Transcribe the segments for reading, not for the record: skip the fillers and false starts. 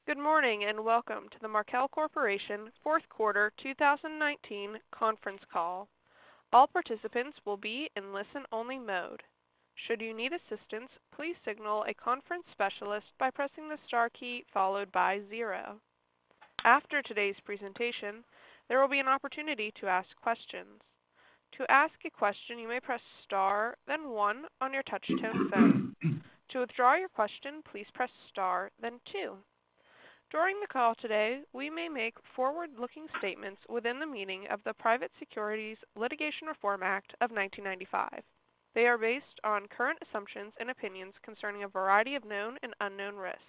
Good morning and welcome to the Markel Corporation Fourth Quarter 2019 conference call. All participants will be in listen-only mode. Should you need assistance, please signal a conference specialist by pressing the star key followed by 0. After today's presentation, there will be an opportunity to ask questions. To ask a question, you may press star, then 1 on your touch-tone phone. To withdraw your question, please press star, then 2. During the call today, we may make forward-looking statements within the meaning of the Private Securities Litigation Reform Act of 1995. They are based on current assumptions and opinions concerning a variety of known and unknown risks.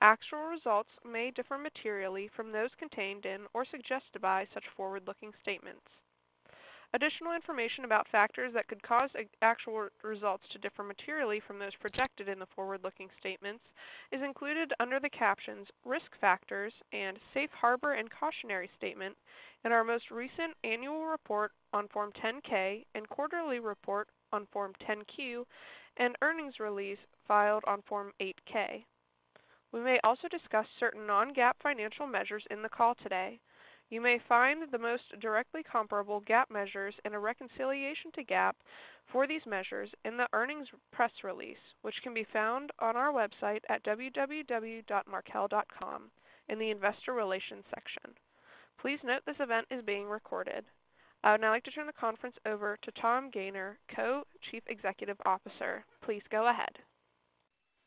Actual results may differ materially from those contained in or suggested by such forward-looking statements. Additional information about factors that could cause actual results to differ materially from those projected in the forward-looking statements is included under the captions Risk Factors and Safe Harbor and Cautionary Statement in our most recent annual report on Form 10-K and quarterly report on Form 10-Q and earnings release filed on Form 8-K. We may also discuss certain non-GAAP financial measures in the call today. You may find the most directly comparable GAAP measures and a reconciliation to GAAP for these measures in the earnings press release, which can be found on our website at www.markel.com in the Investor Relations section. Please note this event is being recorded. I would now like to turn the conference over to Tom Gayner, Co-Chief Executive Officer. Please go ahead.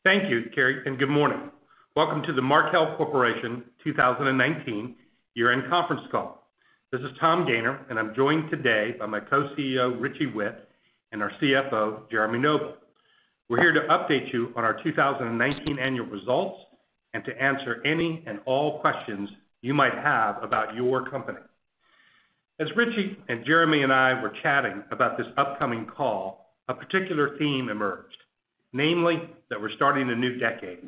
Thank you, Carrie, and good morning. Welcome to the Markel Corporation 2019 year-end conference call. This is Tom Gayner, and I'm joined today by my co-CEO, Richie Whitt, and our CFO, Jeremy Noble. We're here to update you on our 2019 annual results and to answer any and all questions you might have about your company. As Richie and Jeremy and I were chatting about this upcoming call, a particular theme emerged, namely that we're starting a new decade.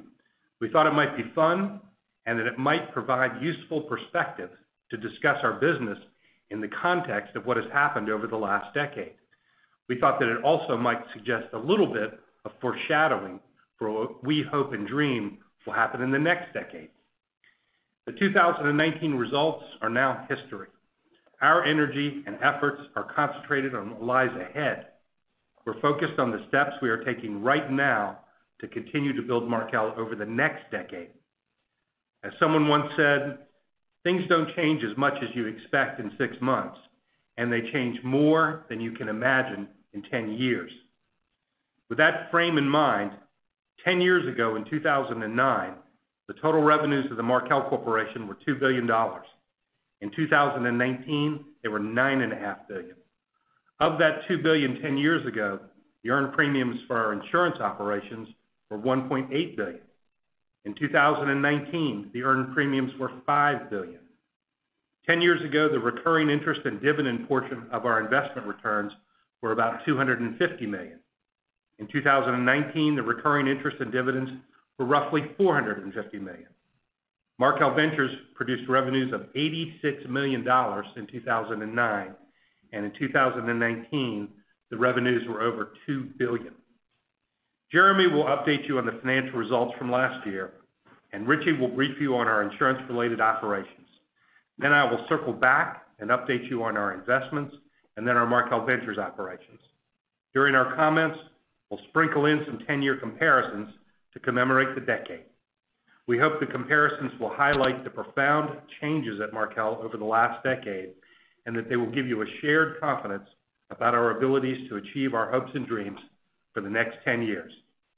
We thought it might be fun and that it might provide useful perspective to discuss our business in the context of what has happened over the last decade. We thought that it also might suggest a little bit of foreshadowing for what we hope and dream will happen in the next decade. The 2019 results are now history. Our energy and efforts are concentrated on what lies ahead. We're focused on the steps we are taking right now to continue to build Markel over the next decade. As someone once said, things don't change as much as you expect in 6 months, and they change more than you can imagine in 10 years. With that frame in mind, 10 years ago in 2009, the total revenues of the Markel Corporation were $2 billion. In 2019, they were $9.5 billion. Of that $2 billion 10 years ago, the earned premiums for our insurance operations were $1.8 billion. In 2019, the earned premiums were $5 billion. 10 years ago, the recurring interest and dividend portion of our investment returns were about $250 million. In 2019, the recurring interest and dividends were roughly $450 million. Markel Ventures produced revenues of $86 million in 2009, and in 2019, the revenues were over $2 billion. Jeremy will update you on the financial results from last year, and Richie will brief you on our insurance-related operations. Then I will circle back and update you on our investments and then our Markel Ventures operations. During our comments, we'll sprinkle in some 10-year comparisons to commemorate the decade. We hope the comparisons will highlight the profound changes at Markel over the last decade and that they will give you a shared confidence about our abilities to achieve our hopes and dreams for the next 10 years.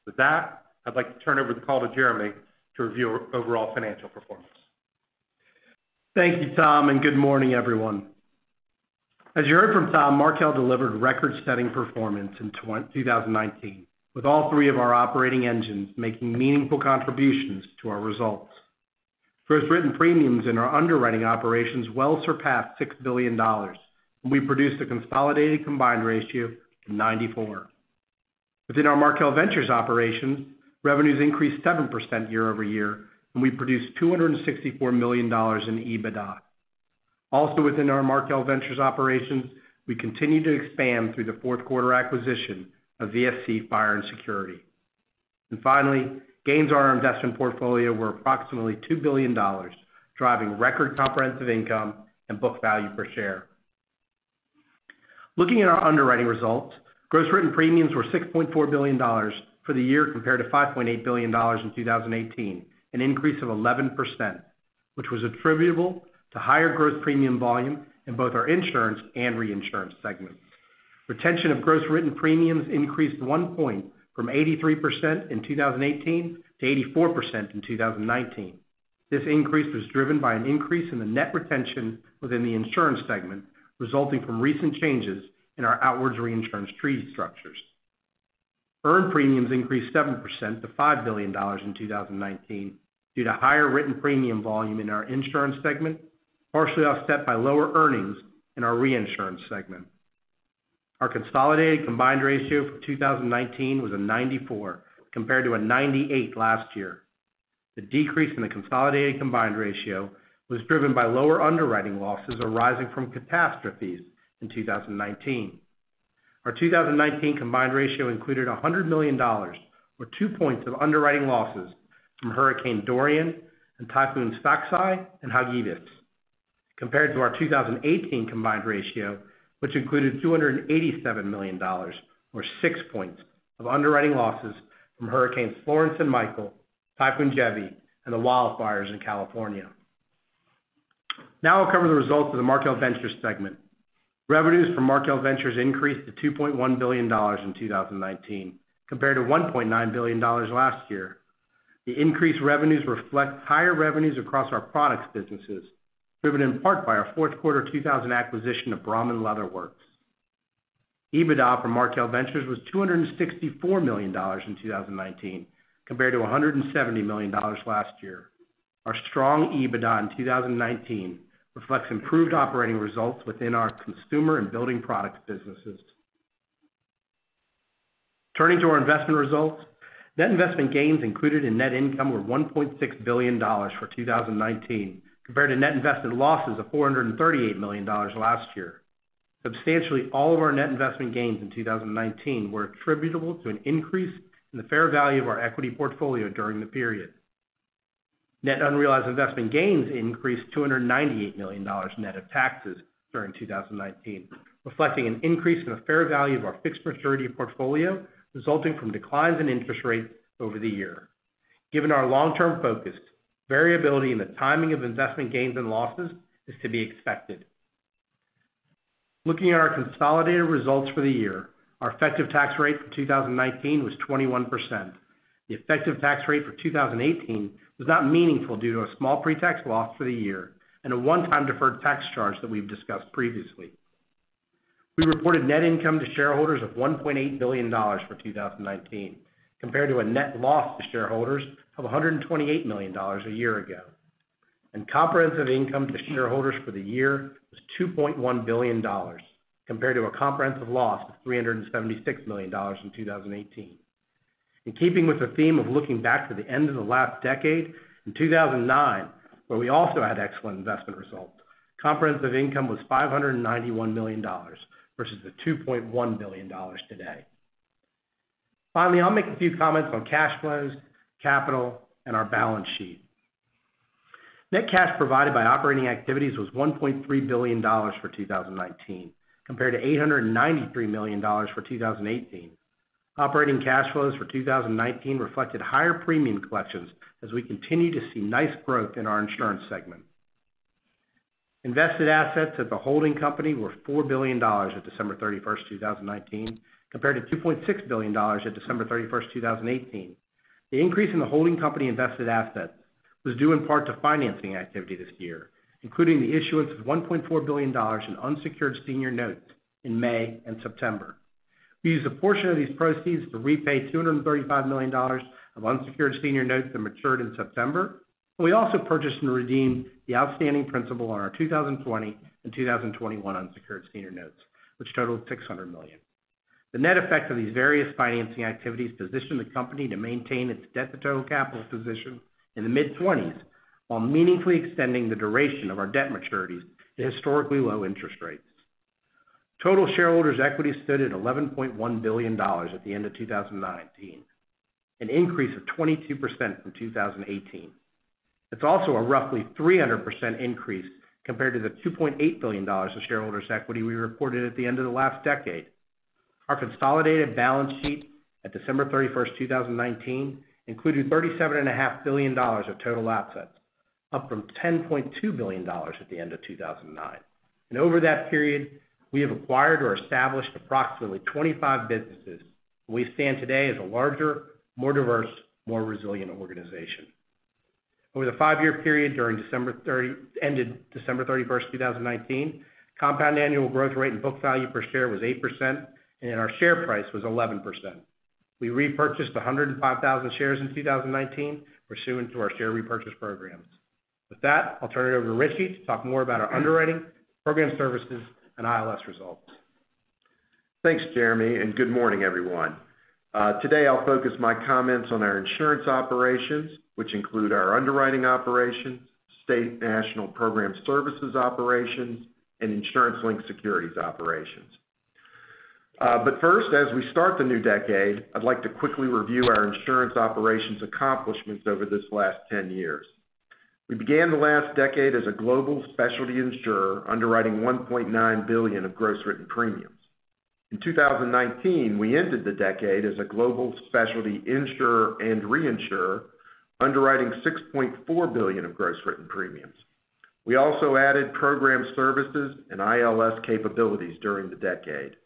With that, I'd like to turn over the call to Jeremy to review our overall financial performance. Thank you, Tom, and good morning, everyone. As you heard from Tom, Markel delivered record-setting performance in 2019, with all 3 of our operating engines making meaningful contributions to our results. Gross written premiums in our underwriting operations well surpassed $6 billion, and we produced a consolidated combined ratio of 94. Within our Markel Ventures operations, revenues increased 7% year over year, and we produced $264 million in EBITDA. Also within our Markel Ventures operations, we continue to expand through the fourth quarter acquisition of VSC Fire and Security. And finally, gains on our investment portfolio were approximately $2 billion, driving record comprehensive income and book value per share. Looking at our underwriting results, gross written premiums were $6.4 billion for the year compared to $5.8 billion in 2018, an increase of 11%, which was attributable to higher gross premium volume in both our insurance and reinsurance segments. Retention of gross written premiums increased 1 point from 83% in 2018 to 84% in 2019. This increase was driven by an increase in the net retention within the insurance segment, resulting from recent changes in our outwards reinsurance treaty structures. Earned premiums increased 7% to $5 billion in 2019 due to higher written premium volume in our insurance segment, partially offset by lower earnings in our reinsurance segment. Our consolidated combined ratio for 2019 was a 94 compared to a 98 last year. The decrease in the consolidated combined ratio was driven by lower underwriting losses arising from catastrophes in 2019. Our 2019 combined ratio included $100 million, or 2 points of underwriting losses from Hurricane Dorian and Typhoons Faxai and Hagibis, compared to our 2018 combined ratio, which included $287 million, or 6 points of underwriting losses from Hurricanes Florence and Michael, Typhoon Jebi, and the wildfires in California. Now I'll cover the results of the Markel Ventures segment. Revenues from Markel Ventures increased to $2.1 billion in 2019, compared to $1.9 billion last year. The increased revenues reflect higher revenues across our products businesses, driven in part by our fourth quarter 2000 acquisition of Brahmin Leather Works. EBITDA from Markel Ventures was $264 million in 2019, compared to $170 million last year. Our strong EBITDA in 2019 reflects improved operating results within our consumer and building products businesses. Turning to our investment results, net investment gains included in net income were $1.6 billion for 2019, compared to net investment losses of $438 million last year. Substantially all of our net investment gains in 2019 were attributable to an increase in the fair value of our equity portfolio during the period. Net unrealized investment gains increased $298 million net of taxes during 2019, reflecting an increase in the fair value of our fixed maturity portfolio resulting from declines in interest rates over the year. Given our long-term focus, variability in the timing of investment gains and losses is to be expected. Looking at our consolidated results for the year, our effective tax rate for 2019 was 21%. The effective tax rate for 2018 was not meaningful due to a small pre-tax loss for the year and a one-time deferred tax charge that we've discussed previously. We reported net income to shareholders of $1.8 billion for 2019, compared to a net loss to shareholders of $128 million a year ago. And comprehensive income to shareholders for the year was $2.1 billion, compared to a comprehensive loss of $376 million in 2018. In keeping with the theme of looking back to the end of the last decade, in 2009, where we also had excellent investment results, comprehensive income was $591 million versus the $2.1 billion today. Finally, I'll make a few comments on cash flows, capital, and our balance sheet. Net cash provided by operating activities was $1.3 billion for 2019, compared to $893 million for 2018. Operating cash flows for 2019 reflected higher premium collections as we continue to see nice growth in our insurance segment. Invested assets at the holding company were $4 billion at December 31st, 2019, compared to $2.6 billion at December 31st, 2018. The increase in the holding company invested assets was due in part to financing activity this year, including the issuance of $1.4 billion in unsecured senior notes in May and September. We used a portion of these proceeds to repay $235 million of unsecured senior notes that matured in September. And we also purchased and redeemed the outstanding principal on our 2020 and 2021 unsecured senior notes, which totaled $600 million. The net effect of these various financing activities positioned the company to maintain its debt-to-total capital position in the mid-20s while meaningfully extending the duration of our debt maturities to historically low interest rates. Total shareholders' equity stood at $11.1 billion at the end of 2019. an increase of 22% from 2018. It's also a roughly 300% increase compared to the $2.8 billion of shareholders' equity we reported at the end of the last decade. Our consolidated balance sheet at December 31st, 2019 included $37.5 billion of total assets, up from $10.2 billion at the end of 2009. And over that period, we have acquired or established approximately 25 businesses. We stand today as a larger, more diverse, more resilient organization. Over the 5-year period ended December 31st, 2019, compound annual growth rate in book value per share was 8%, and our share price was 11%. We repurchased 105,000 shares in 2019 pursuant to our share repurchase programs. With that, I'll turn it over to Richie to talk more about our underwriting, program services, and ILS results. Thanks, Jeremy, and good morning, everyone. Today I'll focus my comments on our insurance operations, which include our underwriting operations, state national program services operations, and insurance-linked securities operations. But first, as we start the new decade, I'd like to quickly review our insurance operations accomplishments over this last 10 years. We began the last decade as a global specialty insurer underwriting $1.9 billion of gross written premiums. In 2019, we ended the decade as a global specialty insurer and reinsurer underwriting $6.4 billion of gross written premiums. We also added program services and ILS capabilities during the decade.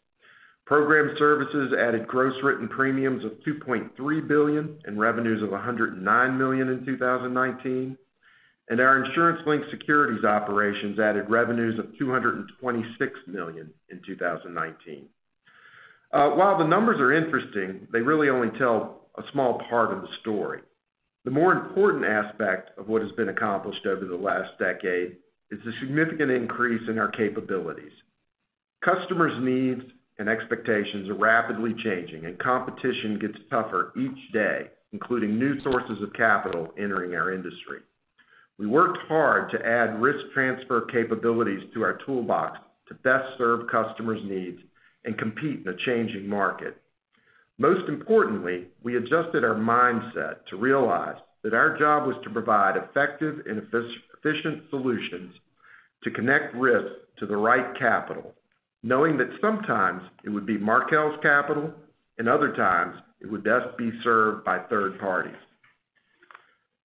Program services added gross written premiums of $2.3 billion and revenues of $109 million in 2019. And our insurance-linked securities operations added revenues of $226 million in 2019. While the numbers are interesting, they really only tell a small part of the story. The more important aspect of what has been accomplished over the last decade is the significant increase in our capabilities. Customers' needs and expectations are rapidly changing, and competition gets tougher each day, including new sources of capital entering our industry. We worked hard to add risk transfer capabilities to our toolbox to best serve customers' needs and compete in a changing market. Most importantly, we adjusted our mindset to realize that our job was to provide effective and efficient solutions to connect risk to the right capital, knowing that sometimes it would be Markel's capital and other times it would best be served by third parties.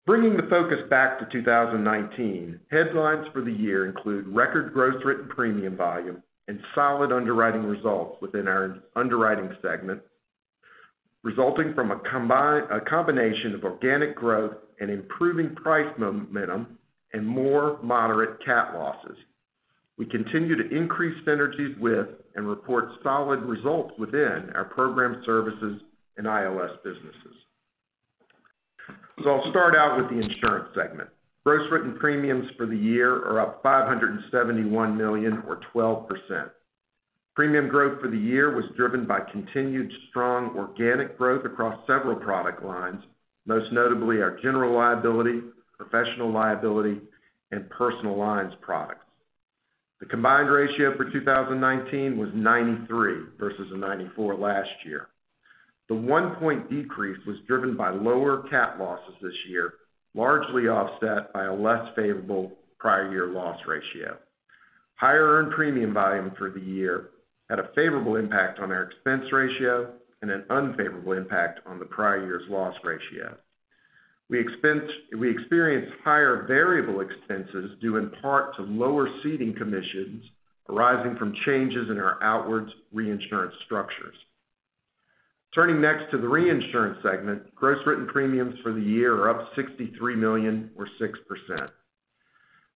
Bringing the focus back to 2019, headlines for the year include record gross written premium volume and solid underwriting results within our underwriting segment, resulting from a combination of organic growth and improving price momentum and more moderate cat losses. We continue to increase synergies with and report solid results within our program services and ILS businesses. So I'll start out with the insurance segment. Gross written premiums for the year are up $571 million or 12%. Premium growth for the year was driven by continued strong organic growth across several product lines, most notably our general liability, professional liability, and personal lines products. The combined ratio for 2019 was 93 versus a 94 last year. The 1-point decrease was driven by lower cat losses this year, largely offset by a less favorable prior year loss ratio. Higher earned premium volume for the year had a favorable impact on our expense ratio and an unfavorable impact on the prior year's loss ratio. We experienced higher variable expenses due in part to lower ceding commissions arising from changes in our outwards reinsurance structures. Turning next to the reinsurance segment, gross written premiums for the year are up $63 million or 6%.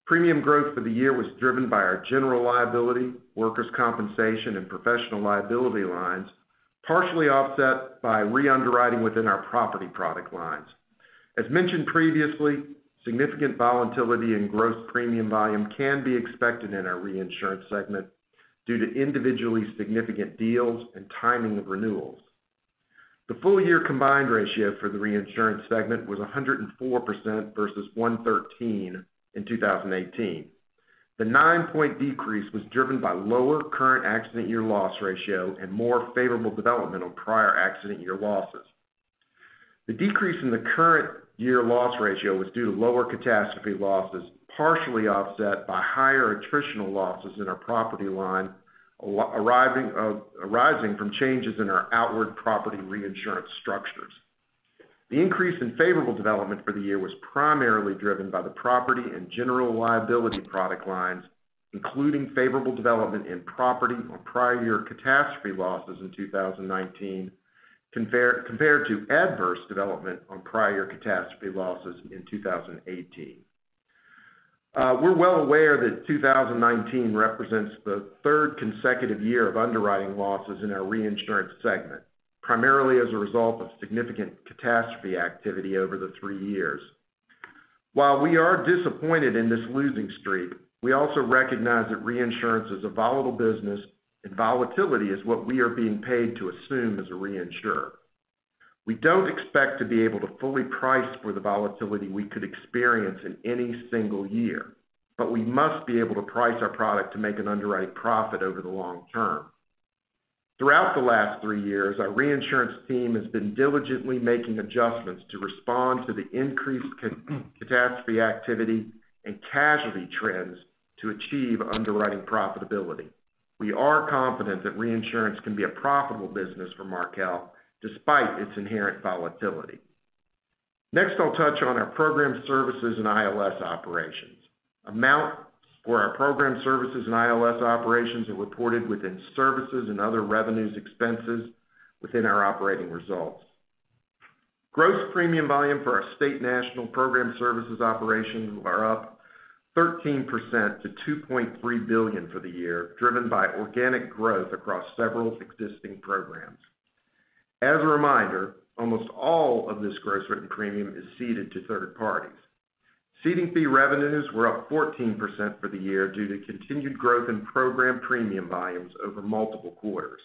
Premium growth for the year was driven by our general liability, workers' compensation, and professional liability lines, partially offset by re-underwriting within our property product lines. As mentioned previously, significant volatility in gross premium volume can be expected in our reinsurance segment due to individually significant deals and timing of renewals. The full-year combined ratio for the reinsurance segment was 104% versus 113 in 2018. The 9-point decrease was driven by lower current accident year loss ratio and more favorable development on prior accident year losses. The decrease in the current year loss ratio was due to lower catastrophe losses, partially offset by higher attritional losses in our property line, arising from changes in our outward property reinsurance structures. The increase in favorable development for the year was primarily driven by the property and general liability product lines, including favorable development in property on prior year catastrophe losses in 2019, compared to adverse development on prior year catastrophe losses in 2018. We're well aware that 2019 represents the third consecutive year of underwriting losses in our reinsurance segment, primarily as a result of significant catastrophe activity over the 3 years. While we are disappointed in this losing streak, we also recognize that reinsurance is a volatile business, and volatility is what we are being paid to assume as a reinsurer. We don't expect to be able to fully price for the volatility we could experience in any single year, but we must be able to price our product to make an underwriting profit over the long term. Throughout the last 3 years, our reinsurance team has been diligently making adjustments to respond to the increased catastrophe activity and casualty trends to achieve underwriting profitability. We are confident that reinsurance can be a profitable business for Markel despite its inherent volatility. Next, I'll touch on our program services and ILS operations. Amounts for our program services and ILS operations are reported within services and other revenues expenses within our operating results. Gross premium volume for our state national program services operations are up 13% to $2.3 billion for the year, driven by organic growth across several existing programs. As a reminder, almost all of this gross written premium is ceded to third parties. Ceding fee revenues were up 14% for the year due to continued growth in program premium volumes over multiple quarters.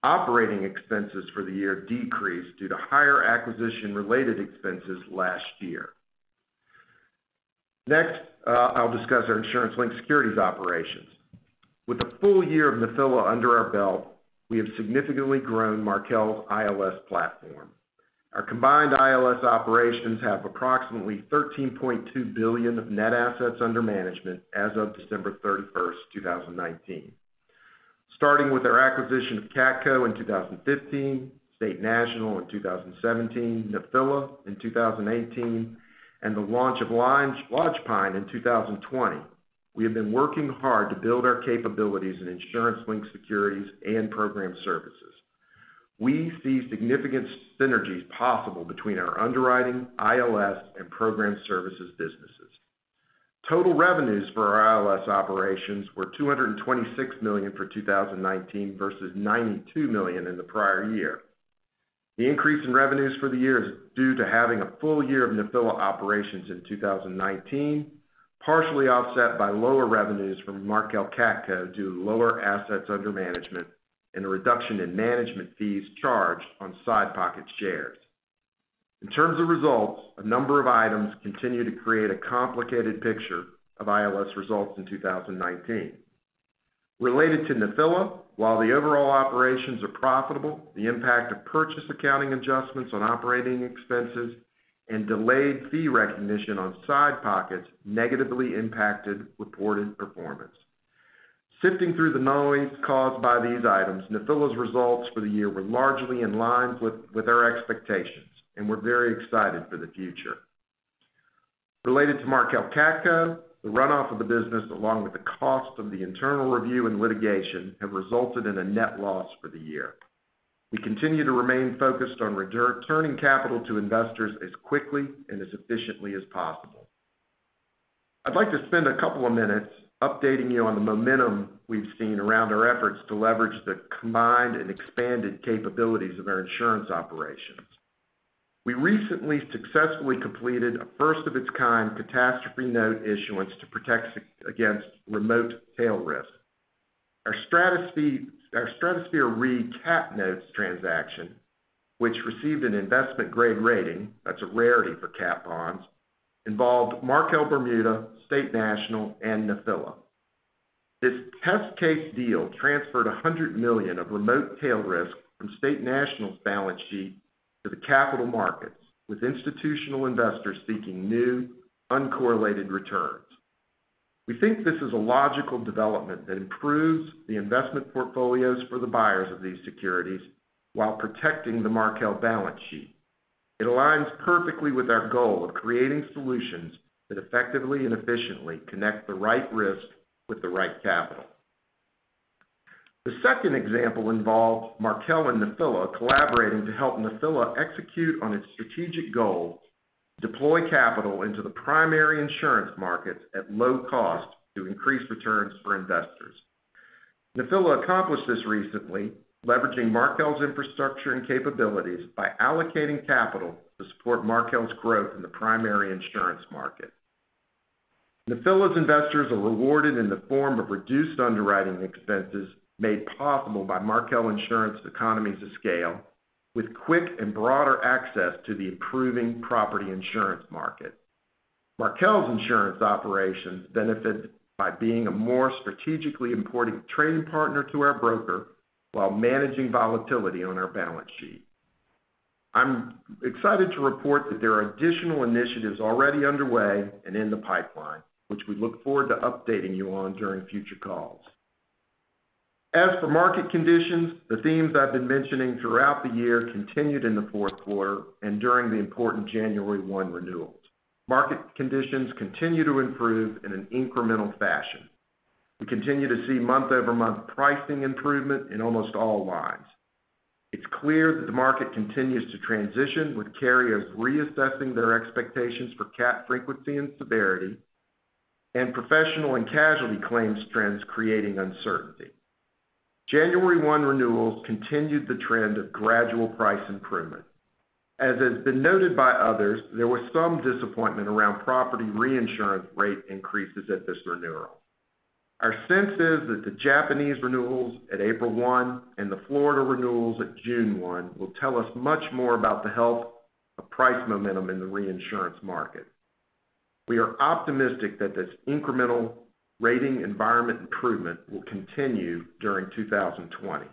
Operating expenses for the year decreased due to higher acquisition-related expenses last year. Next, I'll discuss our insurance-linked securities operations. With a full year of Nephila under our belt, we have significantly grown Markel's ILS platform. Our combined ILS operations have approximately $13.2 billion of net assets under management as of December 31st, 2019. Starting with our acquisition of CATCo in 2015, State National in 2017, Nephila in 2018, and the launch of Lodgepine in 2020, we have been working hard to build our capabilities in insurance-linked securities and program services. We see significant synergies possible between our underwriting, ILS, and program services businesses. Total revenues for our ILS operations were $226 million for 2019 versus $92 million in the prior year. The increase in revenues for the year is due to having a full year of Nephila operations in 2019, partially offset by lower revenues from Markel CATCo due to lower assets under management and a reduction in management fees charged on side pocket shares. In terms of results, a number of items continue to create a complicated picture of ILS results in 2019. Related to Nephila, while the overall operations are profitable, the impact of purchase accounting adjustments on operating expenses and delayed fee recognition on side pockets negatively impacted reported performance. Sifting through the noise caused by these items, Nephila's results for the year were largely in line with our expectations, and we're very excited for the future. Related to Markel CATCo, the runoff of the business, along with the cost of the internal review and litigation, have resulted in a net loss for the year. We continue to remain focused on returning capital to investors as quickly and as efficiently as possible. I'd like to spend a couple of minutes updating you on the momentum we've seen around our efforts to leverage the combined and expanded capabilities of our insurance operations. We recently successfully completed a first-of-its-kind catastrophe note issuance to protect against remote tail risk. Our Stratosphere Re Cat Notes transaction, which received an investment-grade rating, that's a rarity for cat bonds, involved Markel Bermuda, State National, and Nephila. This test case deal transferred $100 million of remote tail risk from State National's balance sheet to the capital markets, with institutional investors seeking new, uncorrelated returns. We think this is a logical development that improves the investment portfolios for the buyers of these securities while protecting the Markel balance sheet. It aligns perfectly with our goal of creating solutions that effectively and efficiently connect the right risk with the right capital. The second example involved Markel and Nephila collaborating to help Nephila execute on its strategic goal to deploy capital into the primary insurance markets at low cost to increase returns for investors. Nephila accomplished this recently, leveraging Markel's infrastructure and capabilities by allocating capital to support Markel's growth in the primary insurance market. Nephila's investors are rewarded in the form of reduced underwriting expenses made possible by Markel Insurance economies of scale, with quick and broader access to the improving property insurance market. Markel's insurance operations benefit by being a more strategically important trading partner to our broker while managing volatility on our balance sheet. I'm excited to report that there are additional initiatives already underway and in the pipeline, which we look forward to updating you on during future calls. As for market conditions, the themes I've been mentioning throughout the year continued in the fourth quarter and during the important January 1 renewals. Market conditions continue to improve in an incremental fashion. We continue to see month-over-month pricing improvement in almost all lines. It's clear that the market continues to transition, with carriers reassessing their expectations for cat frequency and severity, and professional and casualty claims trends creating uncertainty. January 1 renewals continued the trend of gradual price improvement. As has been noted by others, there was some disappointment around property reinsurance rate increases at this renewal. Our sense is that the Japanese renewals at April 1 and the Florida renewals at June 1 will tell us much more about the health of price momentum in the reinsurance market. We are optimistic that this incremental rating environment improvement will continue during 2020.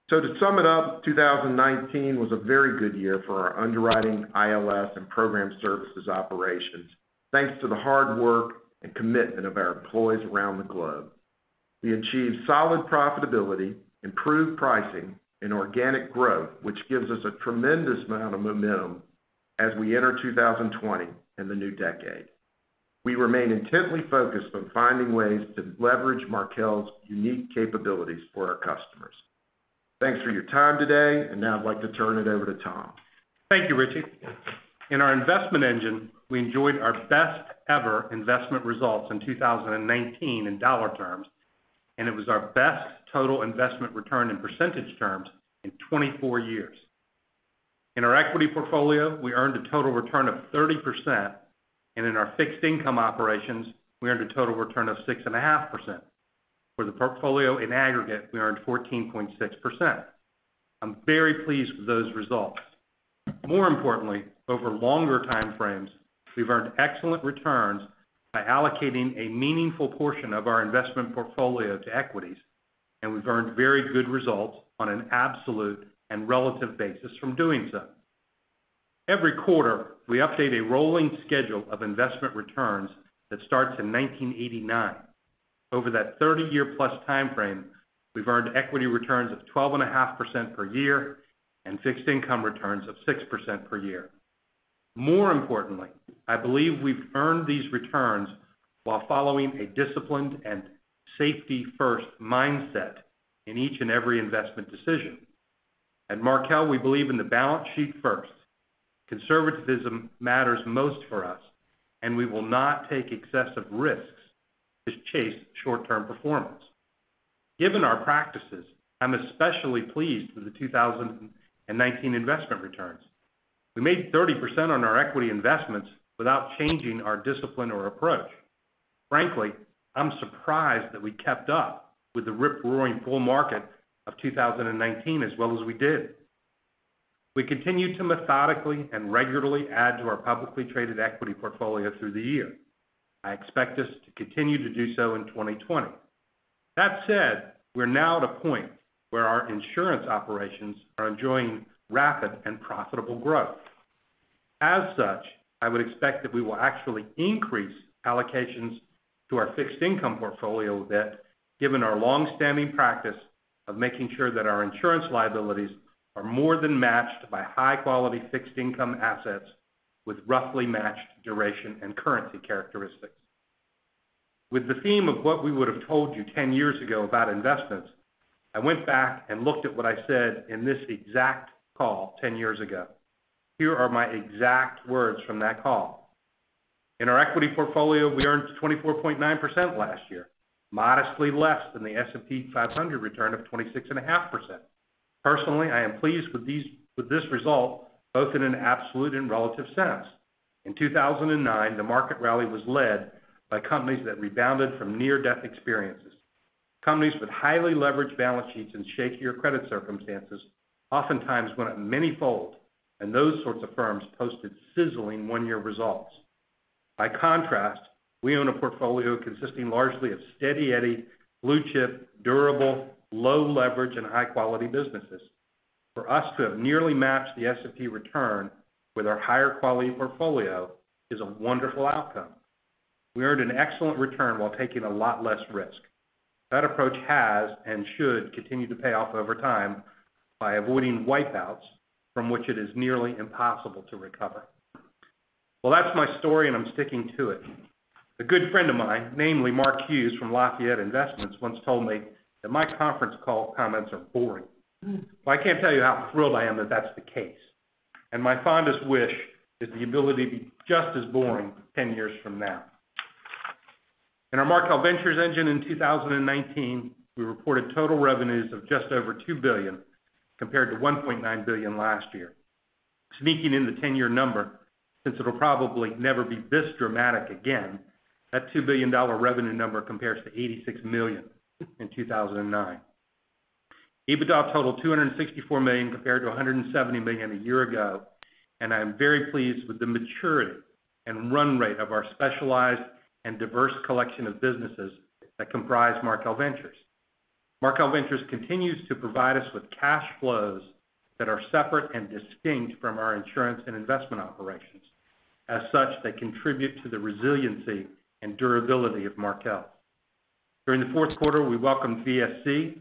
So to sum it up, 2019 was a very good year for our underwriting, ILS, and program services operations, thanks to the hard work and commitment of our employees around the globe. We achieved solid profitability, improved pricing, and organic growth, which gives us a tremendous amount of momentum as we enter 2020 and the new decade. We remain intently focused on finding ways to leverage Markel's unique capabilities for our customers. Thanks for your time today, and now I'd like to turn it over to Tom. Thank you, Richie. In our investment engine, we enjoyed our best ever investment results in 2019 in dollar terms, and it was our best total investment return in percentage terms in 24 years. In our equity portfolio, we earned a total return of 30%, and in our fixed income operations, we earned a total return of 6.5%. For the portfolio in aggregate, we earned 14.6%. I'm very pleased with those results. More importantly, over longer time frames, we've earned excellent returns by allocating a meaningful portion of our investment portfolio to equities, and we've earned very good results on an absolute and relative basis from doing so. Every quarter, we update a rolling schedule of investment returns that starts in 1989. Over that 30-year plus time frame, we've earned equity returns of 12.5% per year and fixed income returns of 6% per year. More importantly, I believe we've earned these returns while following a disciplined and safety-first mindset in each and every investment decision. At Markel, we believe in the balance sheet first. Conservatism matters most for us, and we will not take excessive risks to chase short-term performance. Given our practices, I'm especially pleased with the 2019 investment returns. We made 30% on our equity investments without changing our discipline or approach. Frankly, I'm surprised that we kept up with the rip-roaring bull market of 2019 as well as we did. We continue to methodically and regularly add to our publicly traded equity portfolio through the year. I expect us to continue to do so in 2020. That said, we're now at a point where our insurance operations are enjoying rapid and profitable growth. As such, I would expect that we will actually increase allocations to our fixed income portfolio a bit, given our long-standing practice of making sure that our insurance liabilities are more than matched by high-quality fixed income assets with roughly matched duration and currency characteristics. With the theme of what we would have told you 10 years ago about investments, I went back and looked at what I said in this exact call 10 years ago. Here are my exact words from that call. In our equity portfolio, we earned 24.9% last year, modestly less than the S&P 500 return of 26.5%. Personally, I am pleased with this result, both in an absolute and relative sense. In 2009, the market rally was led by companies that rebounded from near-death experiences. Companies with highly leveraged balance sheets and shakier credit circumstances oftentimes went up many-fold, and those sorts of firms posted sizzling one-year results. By contrast, we own a portfolio consisting largely of steady Eddie, blue-chip, durable, low-leverage, and high-quality businesses. For us to have nearly matched the S&P return with our higher-quality portfolio is a wonderful outcome. We earned an excellent return while taking a lot less risk. That approach has and should continue to pay off over time by avoiding wipeouts from which it is nearly impossible to recover. Well, that's my story, and I'm sticking to it. A good friend of mine, namely Mark Hughes from Lafayette Investments, once told me that my conference call comments are boring. Well, I can't tell you how thrilled I am that that's the case. And my fondest wish is the ability to be just as boring 10 years from now. In our Markel Ventures engine in 2019, we reported total revenues of just over $2 billion compared to $1.9 billion last year. Sneaking in the 10-year number, since it'll probably never be this dramatic again, that $2 billion revenue number compares to $86 million in 2009. EBITDA totaled $264 million compared to $170 million a year ago, and I am very pleased with the maturity and run rate of our specialized and diverse collection of businesses that comprise Markel Ventures. Markel Ventures continues to provide us with cash flows that are separate and distinct from our insurance and investment operations. As such, they contribute to the resiliency and durability of Markel. During the fourth quarter, we welcomed VSC,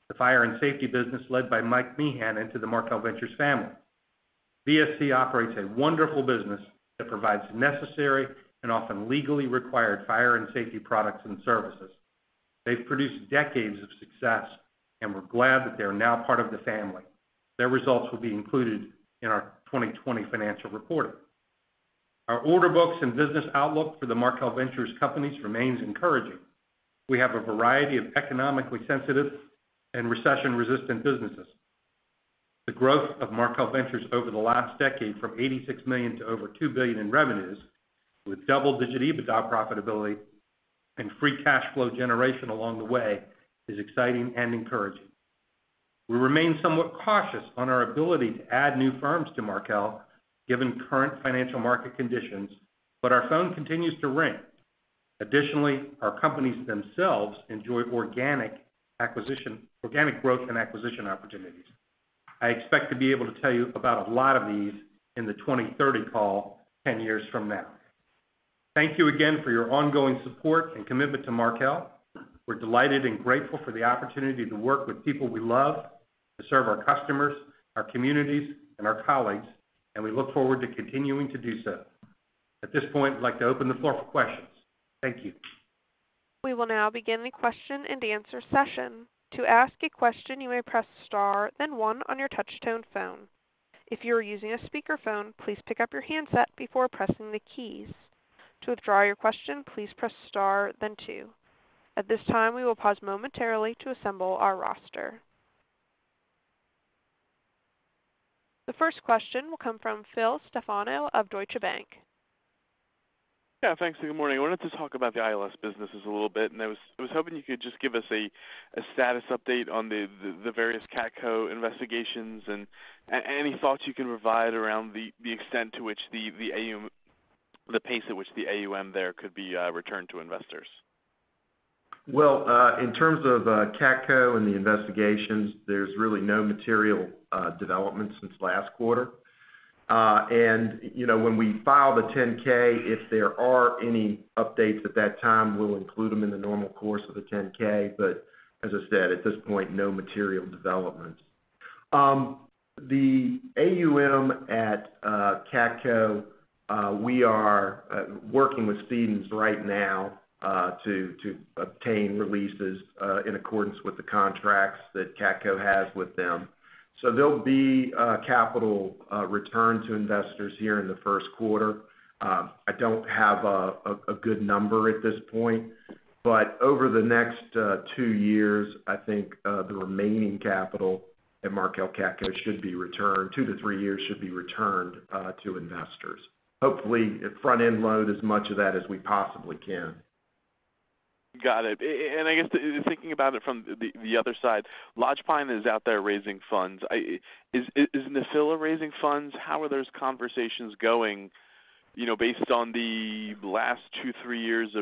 the fire and safety business led by Mike Meehan, into the Markel Ventures family. VSC operates a wonderful business that provides necessary and often legally required fire and safety products and services. They've produced decades of success, and we're glad that they are now part of the family. Their results will be included in our 2020 financial reporting. Our order books and business outlook for the Markel Ventures companies remains encouraging. We have a variety of economically sensitive and recession-resistant businesses. The growth of Markel Ventures over the last decade from $86 million to over $2 billion in revenues, with double-digit EBITDA profitability and free cash flow generation along the way, is exciting and encouraging. We remain somewhat cautious on our ability to add new firms to Markel, given current financial market conditions, but our phone continues to ring. Additionally, our companies themselves enjoy organic growth and acquisition opportunities. I expect to be able to tell you about a lot of these in the 2030 call 10 years from now. Thank you again for your ongoing support and commitment to Markel. We're delighted and grateful for the opportunity to work with people we love, to serve our customers, our communities, and our colleagues, and we look forward to continuing to do so. At this point, I'd like to open the floor for questions. Thank you. We will now begin the question and answer session. To ask a question, you may press star, then 1 on your touch-tone phone. If you are using a speakerphone, please pick up your handset before pressing the keys. To withdraw your question, please press star, then 2. At this time, we will pause momentarily to assemble our roster. The first question will come from Phil Stefano of Deutsche Bank. Yeah, thanks. Good morning. I wanted to talk about the ILS businesses a little bit, and I was hoping you could just give us a status update on the various CATCo investigations and any thoughts you can provide around the extent to which the pace at which the AUM there could be returned to investors. Well, in terms of CATCO and the investigations, there's really no material development since last quarter. When we file the 10-K, if there are any updates at that time, we'll include them in the normal course of the 10-K. But as I said, at this point, no material developments. The AUM at CATCO, we are working with Stephens right now to obtain releases in accordance with the contracts that CATCO has with them. So there'll be capital return to investors here in the first quarter. I don't have a good number at this point, but over the next 2 years, I think the remaining capital at Markel CATCO should be returned, 2 to 3 years should be returned to investors. Hopefully, front-end load as much of that as we possibly can. Got it. And I guess thinking about it from the other side, Lodgepine is out there raising funds. Is Nephila raising funds? How are those conversations going, based on the last 2-3 years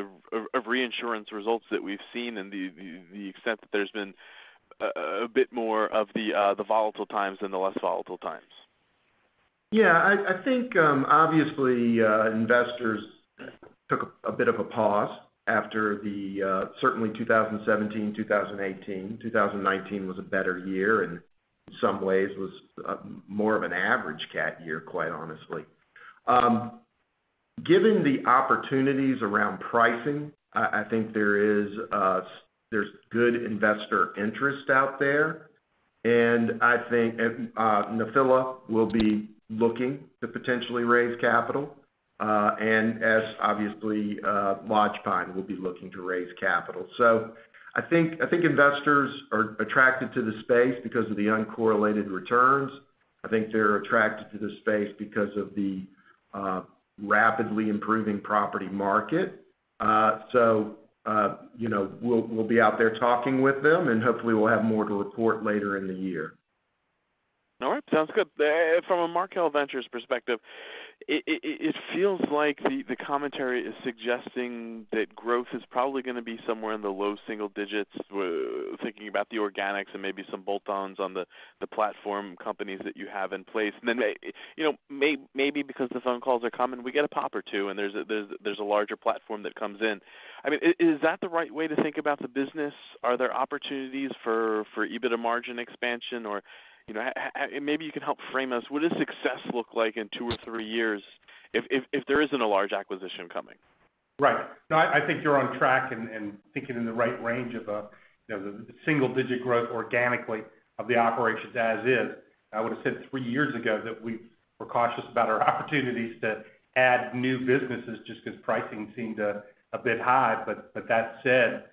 of reinsurance results that we've seen and the extent that there's been a bit more of the volatile times than the less volatile times? Yeah, I think obviously investors took a bit of a pause after certainly 2017, 2018. 2019 was a better year and in some ways was more of an average cat year, quite honestly. Given the opportunities around pricing, I think there's good investor interest out there. And I think Nephila will be looking to potentially raise capital. And as obviously Lodgepine will be looking to raise capital. So I think investors are attracted to the space because of the uncorrelated returns. I think they're attracted to the space because of the rapidly improving property market. We'll be out there talking with them, and hopefully we'll have more to report later in the year. All right, sounds good. From a Markel Ventures perspective, it feels like the commentary is suggesting that growth is probably going to be somewhere in the low single digits, thinking about the organics and maybe some bolt-ons on the platform companies that you have in place. And then, maybe because the phone calls are coming, we get a pop or two, and there's a larger platform that comes in. I mean, is that the right way to think about the business? Are there opportunities for EBITDA margin expansion, or maybe you can help frame us. What does success look like in 2 or 3 years if there isn't a large acquisition coming? Right. No, I think you're on track and thinking in the right range of the single-digit growth organically of the operations as is. I would have said 3 years ago that we were cautious about our opportunities to add new businesses just because pricing seemed a bit high. But that said,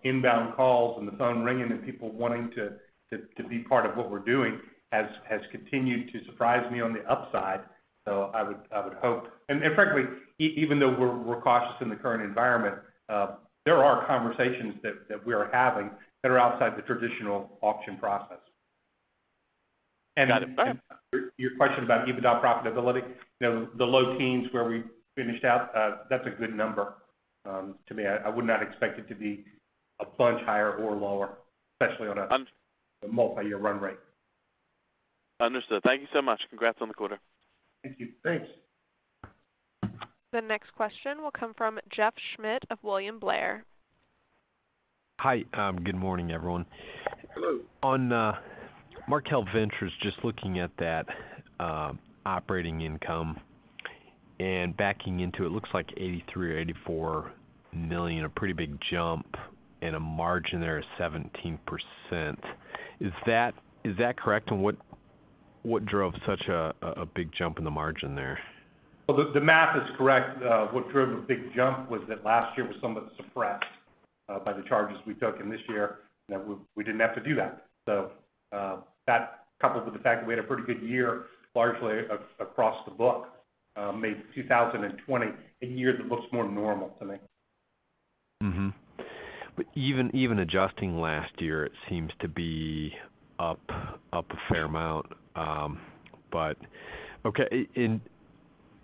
inbound calls and the phone ringing and people wanting to be part of what we're doing has continued to surprise me on the upside. So I would hope, and frankly, even though we're cautious in the current environment, there are conversations that we are having that are outside the traditional auction process. And, Got it. And your question about EBITDA profitability, the low teens where we finished out, that's a good number to me. I would not expect it to be a bunch higher or lower, especially on a multi-year run rate. Understood. Thank you so much. Congrats on the quarter. Thank you. Thanks. The next question will come from Jeff Schmidt of William Blair. Hi. Good morning, everyone. Hello. On Markel Ventures, just looking at that operating income and backing into it, looks like 83 or 84 million, a pretty big jump, and a margin there of 17%. Is that correct? And what drove such a big jump in the margin there? Well, the math is correct. What drove a big jump was that last year was somewhat suppressed by the charges we took, and this year we didn't have to do that. So that, coupled with the fact that we had a pretty good year, largely across the book, made 2020 a year that looks more normal to me. Mm-hmm. But even adjusting last year, it seems to be up a fair amount. But okay,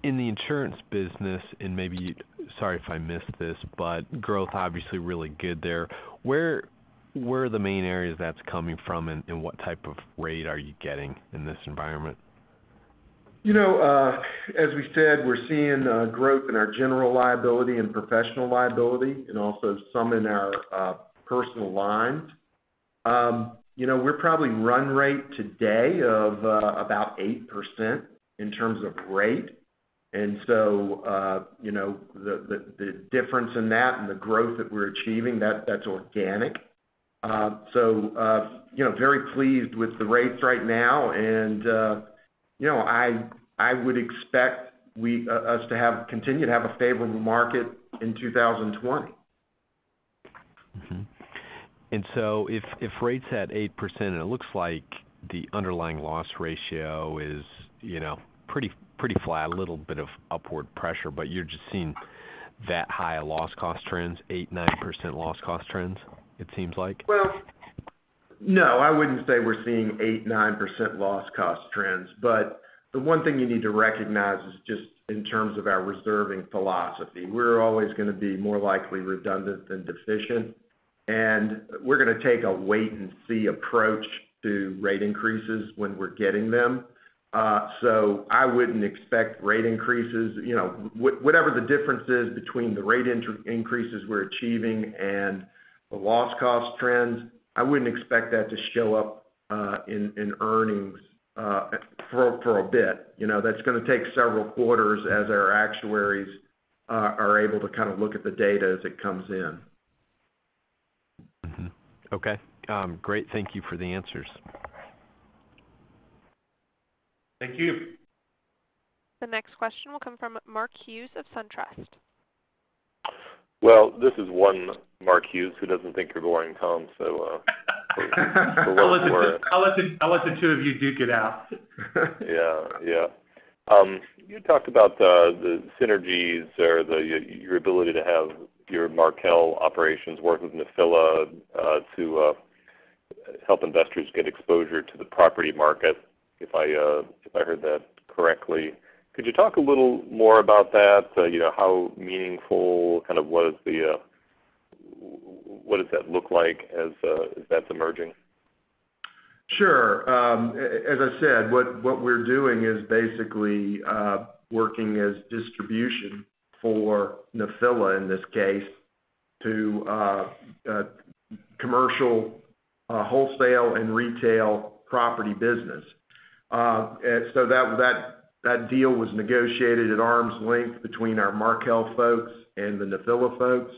in the insurance business, and maybe, sorry if I missed this, but growth obviously really good there. Where are the main areas that's coming from, and what type of rate are you getting in this environment? As we said, we're seeing growth in our general liability and professional liability, and also some in our personal lines. We're probably run rate today of about 8% in terms of rate. And so, the difference in that and the growth that we're achieving, that's organic. Very pleased with the rates right now, and I would expect us to continue to have a favorable market in 2020. Mm-hmm. And so if rates at 8%, and it looks like the underlying loss ratio is, pretty flat, a little bit of upward pressure, but you're just seeing that high loss cost trends, 8-9% loss cost trends, it seems like? Well, no, I wouldn't say we're seeing 8-9% loss cost trends, but the one thing you need to recognize is just in terms of our reserving philosophy. We're always going to be more likely redundant than deficient, and we're going to take a wait-and-see approach to rate increases when we're getting them. So I wouldn't expect rate increases, whatever the difference is between the rate increases we're achieving and the loss cost trends, I wouldn't expect that to show up in earnings for a bit. That's going to take several quarters as our actuaries are able to kind of look at the data as it comes in. Mm-hmm. Okay. Great. Thank you for the answers. Thank you. The next question will come from Mark Hughes of SunTrust. Well, this is one Mark Hughes who doesn't think you're boring, Tom. So I'll let the two of you duke it out. Yeah. You talked about the synergies or your ability to have your Markel operations work with Nephila to help investors get exposure to the property market. If I heard that correctly, could you talk a little more about that? How meaningful, kind of what does that look like as that's emerging? Sure. As I said, what we're doing is basically working as distribution for Nephila in this case to commercial, wholesale, and retail property business. So that deal was negotiated at arm's length between our Markel folks and the Nephila folks.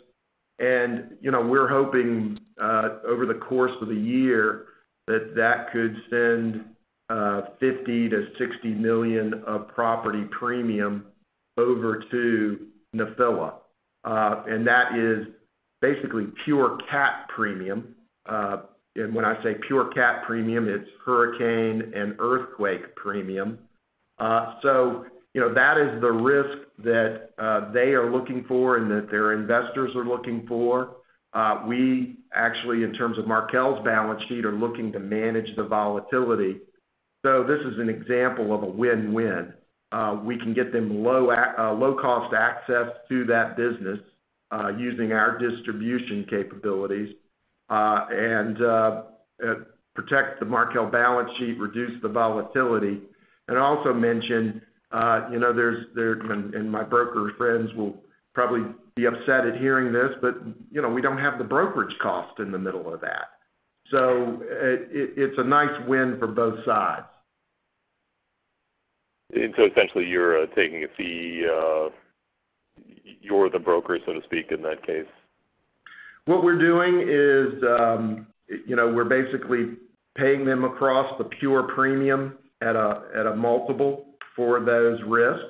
And, we're hoping over the course of the year that could send $50 to $60 million of property premium over to Nephila. And that is basically pure cat premium. And when I say pure cat premium, it's hurricane and earthquake premium. So, that is the risk that they are looking for and that their investors are looking for. We actually, in terms of Markel's balance sheet, are looking to manage the volatility. So this is an example of a win-win. We can get them low-cost access to that business using our distribution capabilities. And protect the Markel balance sheet, reduce the volatility, and also mention, and my broker friends will probably be upset at hearing this, but we don't have the brokerage cost in the middle of that. So it's a nice win for both sides. And so essentially, you're taking a fee. You're the broker, so to speak, in that case. What we're doing is, we're basically paying them across the pure premium at a multiple for those risks,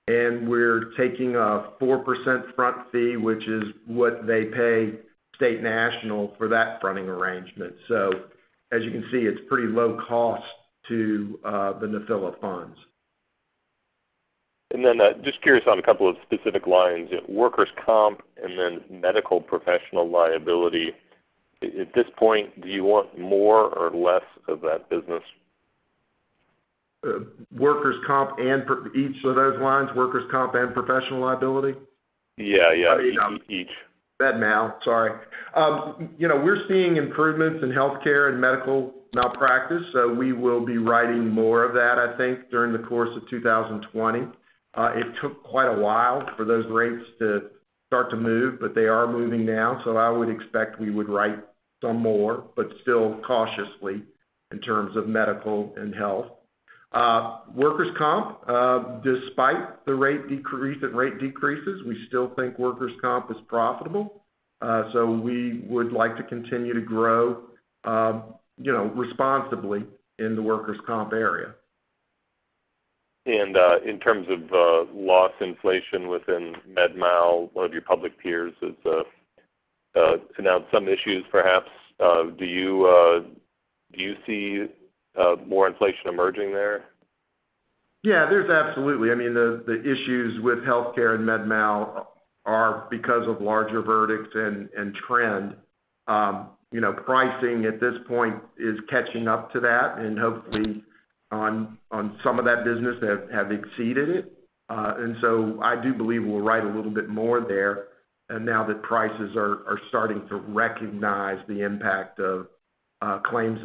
and we're taking a 4% front fee, which is what they pay State National for that fronting arrangement. So, as you can see, it's pretty low cost to the Nephila funds. And then just curious on a couple of specific lines, workers' comp and then medical professional liability. At this point, do you want more or less of that business? workers' comp and each of those lines, workers' comp and professional liability? Yeah, I mean, each. Med-mal, sorry. We're seeing improvements in healthcare and medical malpractice, so we will be writing more of that, I think, during the course of 2020. It took quite a while for those rates to start to move, but they are moving now, so I would expect we would write some more, but still cautiously in terms of medical and health. Workers' comp, despite the rate decreases, we still think workers' comp is profitable. So we would like to continue to grow, responsibly in the workers' comp area. And in terms of loss inflation within med-mal, one of your public peers has announced some issues perhaps. Do you see more inflation emerging there? Yeah, there's absolutely. I mean, the issues with healthcare and med-mal are because of larger verdicts and trend. Pricing at this point is catching up to that, and hopefully on some of that business have exceeded it. And so I do believe we'll write a little bit more there, and now that prices are starting to recognize the impact of claims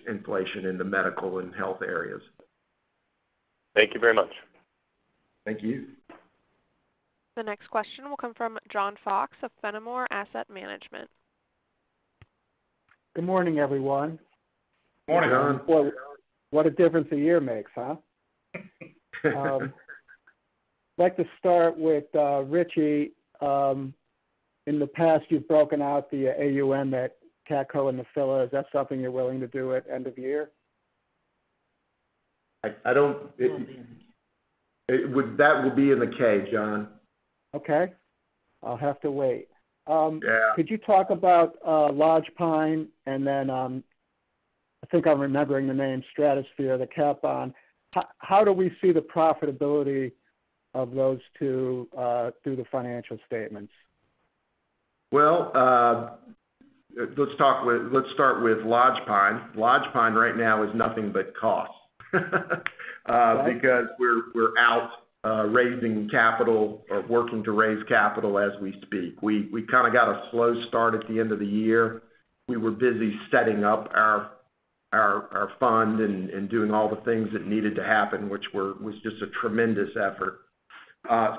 inflation in the medical and health areas. Thank you very much. Thank you. The next question will come from John Fox of Fenimore Asset Management. Good morning, everyone. Morning, John. Boy, what a difference a year makes, huh? I'd like to start with Richie. In the past, you've broken out the AUM at CATCo and Nephila. Is that something you're willing to do at end of year? I don't. That will be in the K, John. Okay, I'll have to wait. Yeah. Could you talk about Lodge Pine and then I think I'm remembering the name Stratosphere, the cap on. How do we see the profitability of those two through the financial statements? Well, let's start with Lodge Pine. Lodge Pine right now is nothing but cost. Because we're out raising capital or working to raise capital as we speak. We kind of got a slow start at the end of the year. We were busy setting up our fund and doing all the things that needed to happen, which was just a tremendous effort.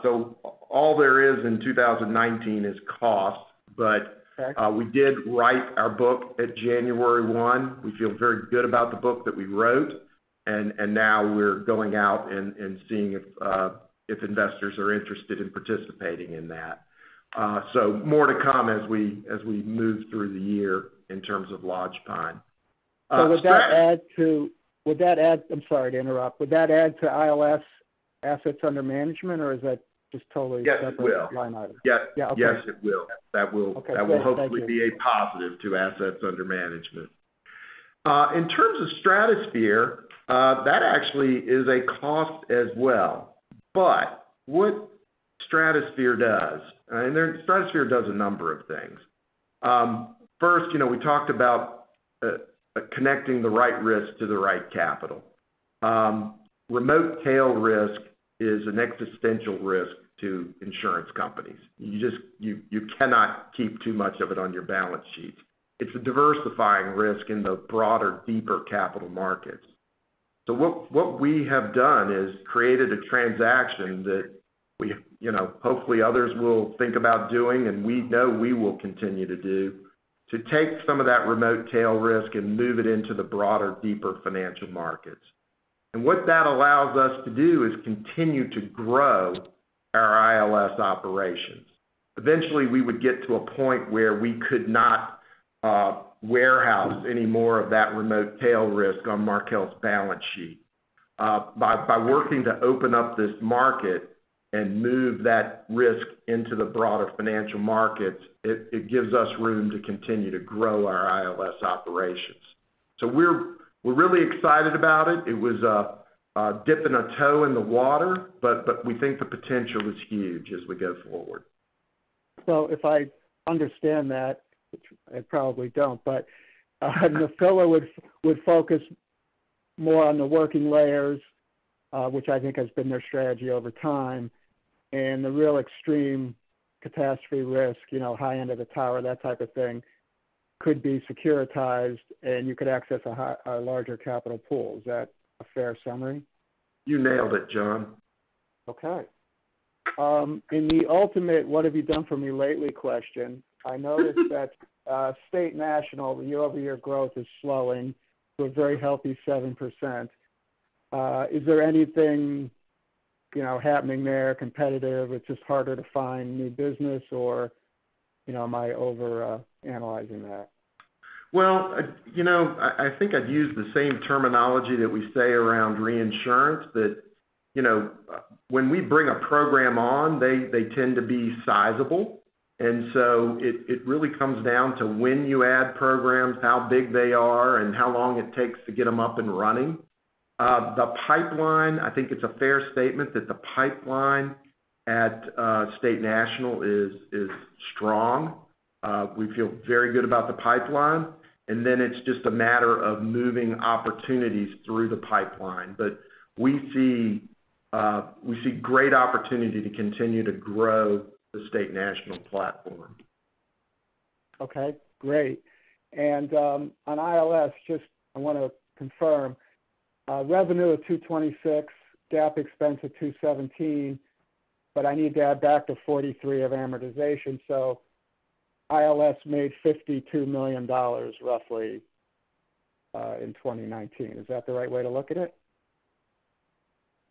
So all there is in 2019 is cost, but we did write our book at January 1. We feel very good about the book that we wrote. And now we're going out and seeing if investors are interested in participating in that. So more to come as we move through the year in terms of Lodge Pine. So would that add? I'm sorry to interrupt. Would that add to ILS assets under management, or is that just totally separate line item? Yes, yeah, okay. Yes, it will. That will hopefully be a positive to assets under management. In terms of Stratosphere. That actually is a cost as well. But what Stratosphere does, and Stratosphere does a number of things. First, we talked about connecting the right risk to the right capital. Remote tail risk is an existential risk to insurance companies. You cannot keep too much of it on your balance sheet. It's a diversifying risk in the broader, deeper capital markets. So what we have done is created a transaction that we, hopefully others will think about doing, and we know we will continue to do, to take some of that remote tail risk and move it into the broader, deeper financial markets. And what that allows us to do is continue to grow our ILS operations. Eventually, we would get to a point where we could not warehouse any more of that remote tail risk on Markel's balance sheet. By working to open up this market and move that risk into the broader financial markets, it gives us room to continue to grow our ILS operations. So we're really excited about it. It was dipping a toe in the water, but we think the potential is huge as we go forward. So if I understand that, which I probably don't, but Nephila would focus more on the working layers, which I think has been their strategy over time, and the real extreme catastrophe risk, high end of the tower, that type of thing, could be securitized, and you could access a larger capital pool. Is that a fair summary? You nailed it, John. Okay. In the ultimate "what have you done for me lately" question, I noticed that State National, the year-over-year growth is slowing to a very healthy 7%. Is there anything, happening there, competitive? It's just harder to find new business, or, am I over analyzing that? Well, I think I'd use the same terminology that we say around reinsurance, that, when we bring a program on, they tend to be sizable. And so it really comes down to when you add programs, how big they are, and how long it takes to get them up and running. The pipeline, I think it's a fair statement that the pipeline at State National is strong. We feel very good about the pipeline, and then it's just a matter of moving opportunities through the pipeline. But we see great opportunity to continue to grow the State National platform. Okay, great. And on ILS, I want to confirm, revenue of $226, GAAP expense of $217, but I need to add back the $43 of amortization. So ILS made $52 million roughly in 2019. Is that the right way to look at it?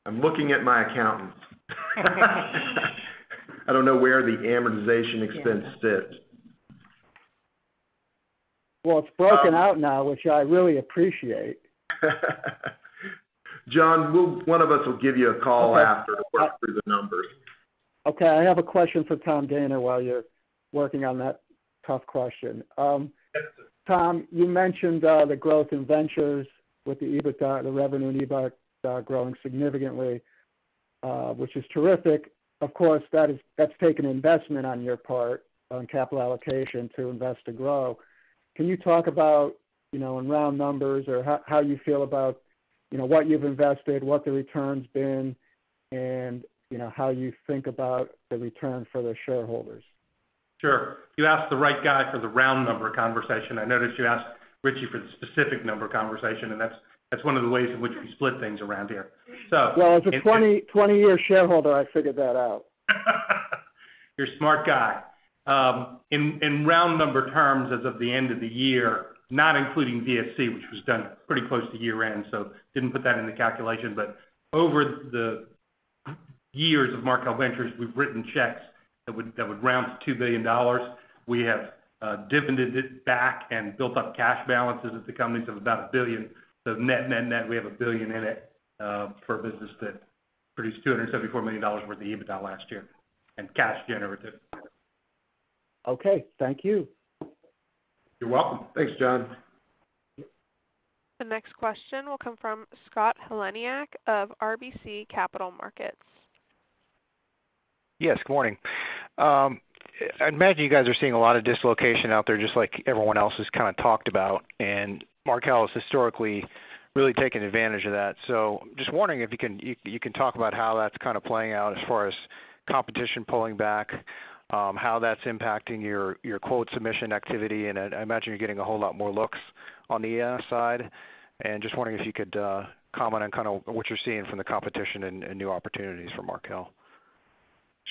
I'm looking at my accountants. I don't know where the amortization expense sits. Well, it's broken out now, which I really appreciate. John, one of us will give you a call after to work through the numbers. Okay, I have a question for Tom Gaynor while you're working on that tough question. Tom, you mentioned the growth in ventures with the EBITDA, the revenue and EBITDA growing significantly, which is terrific. Of course, that's taken investment on your part, on capital allocation to invest to grow. Can you talk about, in round numbers, or how you feel about, what you've invested, what the return's been, and, how you think about the return for the shareholders? Sure. You asked the right guy for the round number conversation. I noticed you asked Richie for the specific number conversation, and that's one of the ways in which we split things around here. So, well, as a 20-year shareholder, I figured that out. You're a smart guy. In round number terms, as of the end of the year, not including VSC, which was done pretty close to year end, so didn't put that in the calculation, but over the years of Markel Ventures, we've written checks that would round to $2 billion. We have dividended it back and built up cash balances at the companies of about $1 billion. So net, we have $1 billion in it for a business that produced $274 million worth of EBITDA last year, and cash generative. Okay, thank you. You're welcome. Thanks, John. The next question will come from Scott Heleniak of RBC Capital Markets. Yes, good morning. I imagine you guys are seeing a lot of dislocation out there, just like everyone else has kind of talked about, and Markel has historically really taken advantage of that. So just wondering if you can talk about how that's kind of playing out as far as competition pulling back, how that's impacting your quote submission activity, and I imagine you're getting a whole lot more looks on the E&S side. And just wondering if you could comment on kind of what you're seeing from the competition and new opportunities for Markel.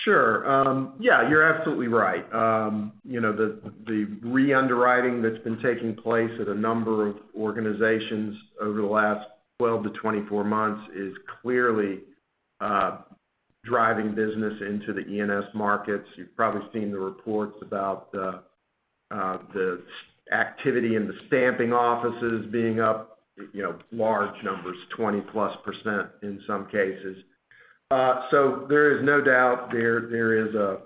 Sure. Yeah, you're absolutely right. The re-underwriting that's been taking place at a number of organizations over the last 12 to 24 months is clearly driving business into the E&S markets. You've probably seen the reports about the activity in the stamping offices being up, large numbers, 20+% in some cases. So there is no doubt there is a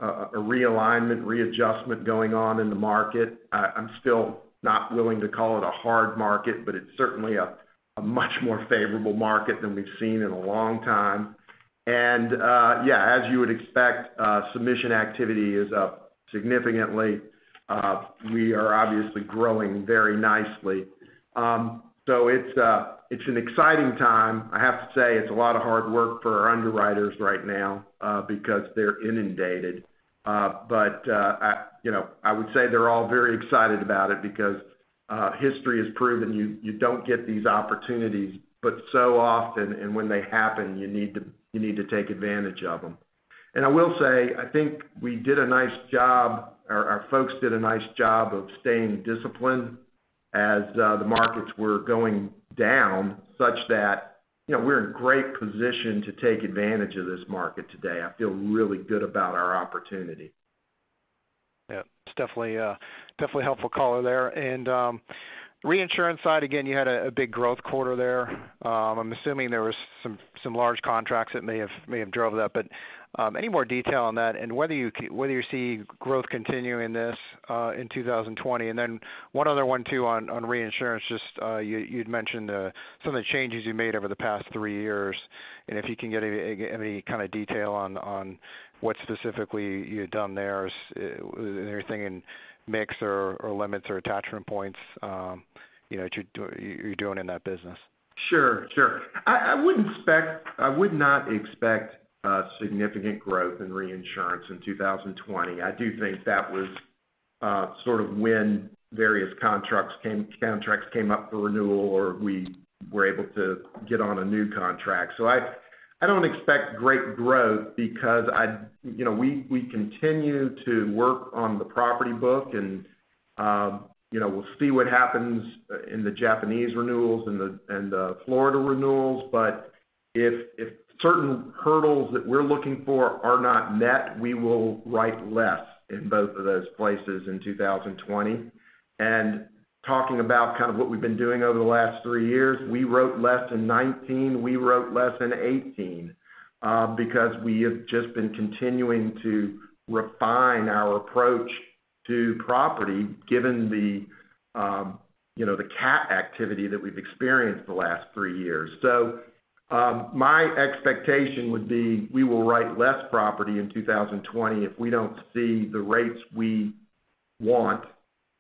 realignment, readjustment going on in the market. I'm still not willing to call it a hard market, but it's certainly a much more favorable market than we've seen in a long time. And as you would expect, submission activity is up significantly. We are obviously growing very nicely. So It's an exciting time. I have to say it's a lot of hard work for our underwriters right now because they're inundated. I would say they're all very excited about it because history has proven you don't get these opportunities, but so often, and when they happen, you need to take advantage of them. And I will say, I think we did a nice job, our folks did a nice job of staying disciplined as the markets were going down, such that we're in great position to take advantage of this market today. I feel really good about our opportunity. Yeah, it's definitely helpful color there. And reinsurance side, again, you had a big growth quarter there. I'm assuming there was some large contracts that may have drove that, but any more detail on that, and whether you see growth continuing in this in 2020. And then one other one too on reinsurance. Just you'd mentioned some of the changes you made over the past 3 years, and if you can get any kind of detail on what specifically you had done there, is anything in mix or limits or attachment points you're doing in that business. Sure. I would not expect significant growth in reinsurance in 2020. I do think that was sort of when various contracts came up for renewal, or we were able to get on a new contract. So I don't expect great growth because we continue to work on the property book, and we'll see what happens in the Japanese renewals and the Florida renewals. But if certain hurdles that we're looking for are not met, we will write less in both of those places in 2020. And talking about kind of what we've been doing over the last 3 years, we wrote less in 19, we wrote less in 18, because we have just been continuing to refine our approach to property, given the cat activity that we've experienced the last 3 years. So my expectation would be we will write less property in 2020 if we don't see the rates we want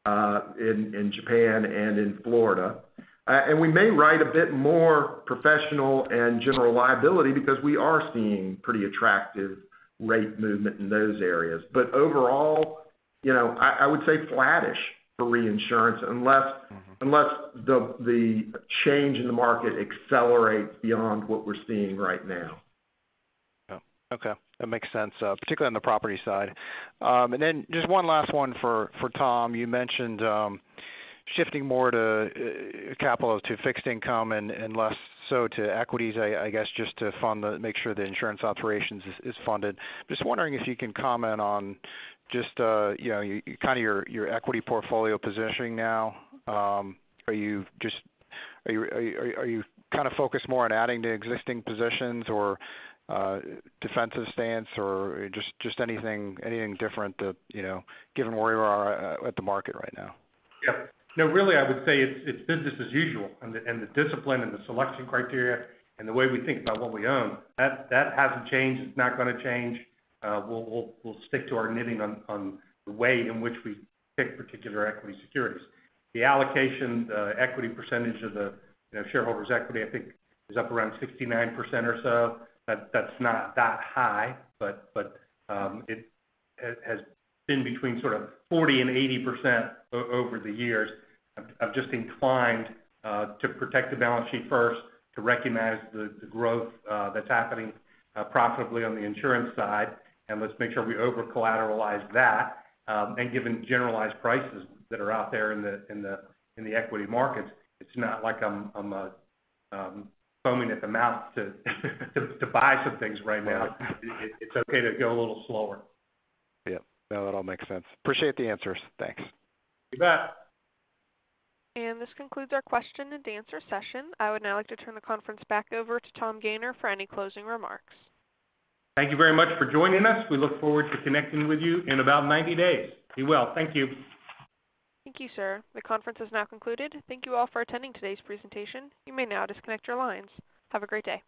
in Japan and in Florida. And we may write a bit more professional and general liability because we are seeing pretty attractive rate movement in those areas. But overall, I would say flattish for reinsurance unless the change in the market accelerates beyond what we're seeing right now. Oh, okay. That makes sense, particularly on the property side. And then just one last one for Tom. You mentioned shifting more to capital to fixed income and less so to equities, I guess, just to make sure the insurance operations is funded. Just wondering if you can comment on just kind of your equity portfolio positioning now. Are you kind of focused more on adding to existing positions, or defensive stance, or just anything different that given where we are at the market right now? Yep. No, really, I would say it's business as usual, and the discipline and the selection criteria and the way we think about what we own, that hasn't changed. It's not going to change. We'll stick to our knitting on the way in which we pick particular equity securities. The allocation, the equity percentage of the shareholders' equity, I think, is up around 69% or so. That's not that high, but it has been between sort of 40 and 80% over the years. I've just inclined to protect the balance sheet first, to recognize the growth that's happening profitably on the insurance side, and let's make sure we over-collateralize that. And given generalized prices that are out there in the equity markets, it's not like I'm foaming at the mouth to buy some things right now. It's okay to go a little slower. Yeah, no, that all makes sense. Appreciate the answers. Thanks. You bet. And this concludes our question and answer session. I would now like to turn the conference back over to Tom Gaynor for any closing remarks. Thank you very much for joining us. We look forward to connecting with you in about 90 days. Be well. Thank you. Thank you, sir. The conference is now concluded. Thank you all for attending today's presentation. You may now disconnect your lines. Have a great day.